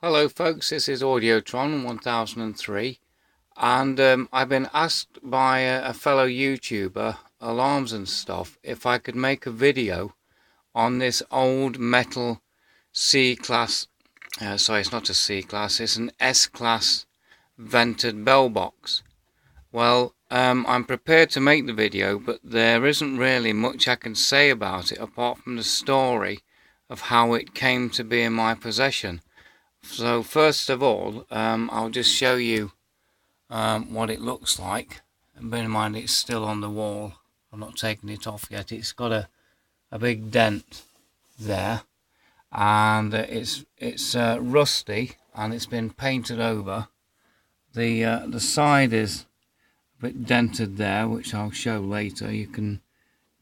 Hello folks, this is Audiotron 1003 and I've been asked by a fellow YouTuber, Alarms and Stuff, if I could make a video on this old metal C-class, sorry it's not a C-class, it's an S-class vented bell box. Well, I'm prepared to make the video, but there isn't really much I can say about it apart from the story of how it came to be in my possession. So first of all, I'll just show you what it looks like. And bear in mind it's still on the wall. I'm not taking it off yet. It's got a big dent there, and it's rusty and it's been painted over. The side is a bit dented there, which I'll show later. You can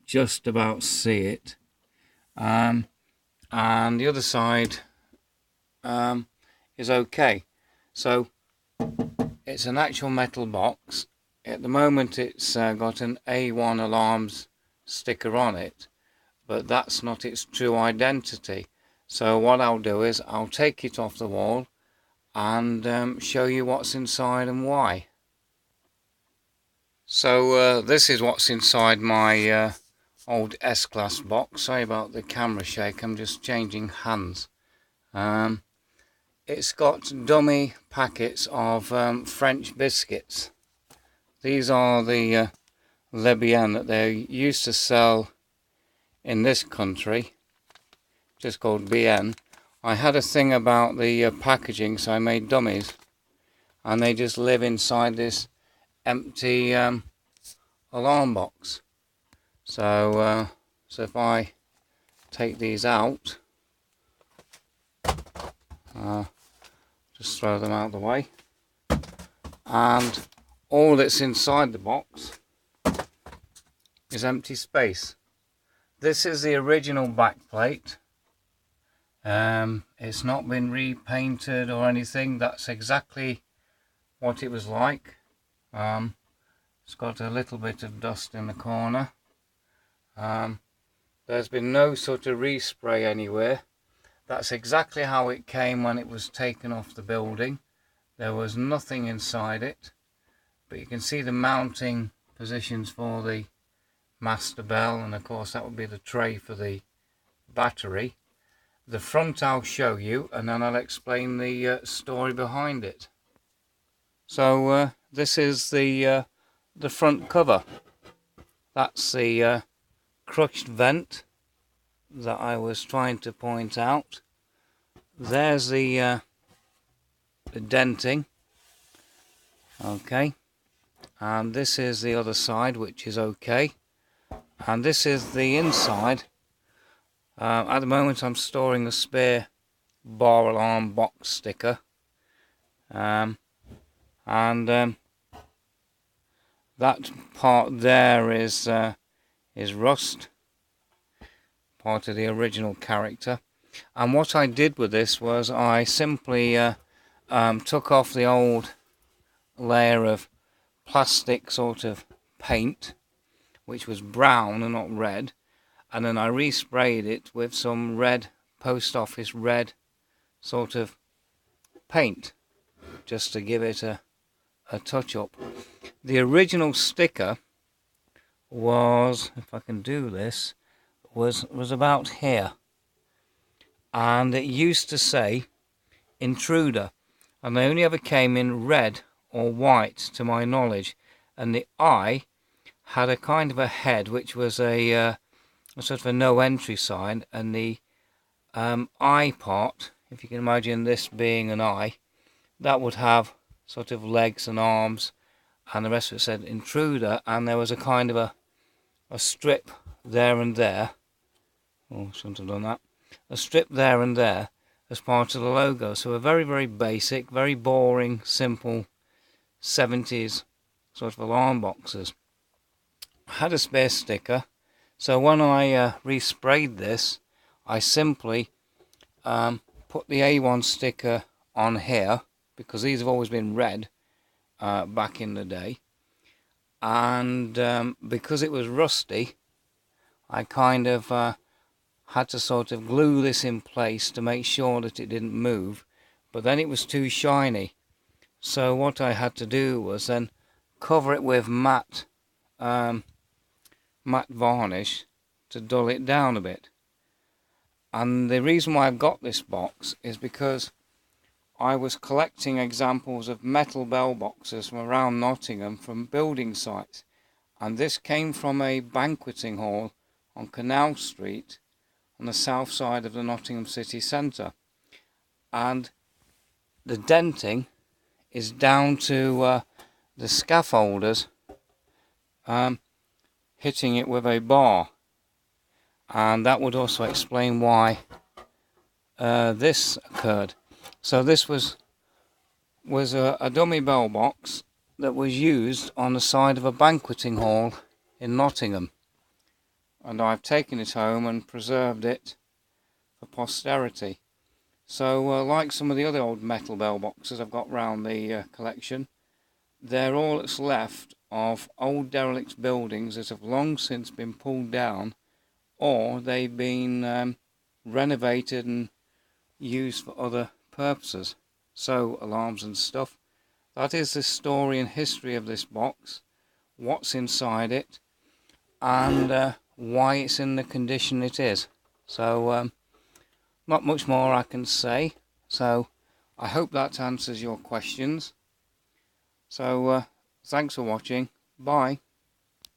just about see it, and the other side is okay. So it's an actual metal box. At the moment it's got an A1 Alarms sticker on it, but that's not its true identity. So what I'll do is I'll take it off the wall and show you what's inside and why. So this is what's inside my old S-Class box. Sorry about the camera shake, I'm just changing hands. It's got dummy packets of French biscuits. These are the Les Bien that they used to sell in this country, just called Bien. I had a thing about the packaging, so I made dummies, and they just live inside this empty alarm box. So if I take these out, just throw them out of the way, and all that's inside the box is empty space. This is the original backplate. It's not been repainted or anything. That's exactly what it was like. It's got a little bit of dust in the corner. There's been no sort of respray anywhere. That's exactly how it came when it was taken off the building. There was nothing inside it, but you can see the mounting positions for the master bell, and of course that would be the tray for the battery. The front I'll show you, and then I'll explain the story behind it. So this is the front cover. That's the crushed vent that I was trying to point out. There's the denting, okay, and this is the other side, which is okay, and this is the inside. At the moment I'm storing a spare bar alarm box sticker, and that part there is rust, part of the original character. And what I did with this was I simply took off the old layer of plastic sort of paint, which was brown and not red, and then I resprayed it with some red, post office red sort of paint, just to give it a touch up. The original sticker was, if I can do this, was about here, and it used to say Intruder, and they only ever came in red or white to my knowledge, and the eye had a kind of a head which was a sort of a no entry sign, and the eye part, if you can imagine this being an eye, that would have sort of legs and arms, and the rest of it said Intruder, and there was a kind of a strip there and there. Oh, shouldn't have done that. A strip there and there as part of the logo. So a very, very basic, very boring, simple 70s sort of alarm boxes. I had a spare sticker, so when I resprayed this, I simply put the A1 sticker on here, because these have always been red back in the day, and because it was rusty, I kind of had to sort of glue this in place to make sure that it didn't move but then it was too shiny. So what I had to do was then cover it with matte varnish to dull it down a bit. And the reason why I've got this box is because I was collecting examples of metal bell boxes from around Nottingham from building sites, and this came from a banqueting hall on Canal Street on the south side of the Nottingham city centre, and the denting is down to the scaffolders hitting it with a bar, and that would also explain why this occurred. So this was a dummy bell box that was used on the side of a banqueting hall in Nottingham, and I've taken it home and preserved it for posterity. So like some of the other old metal bell boxes I've got round the collection, they're all that's left of old derelict buildings that have long since been pulled down, or they've been renovated and used for other purposes. So alarms and stuff. That is the story and history of this box, what's inside it, and why it's in the condition it is. So not much more I can say. So I hope that answers your questions. So thanks for watching. Bye.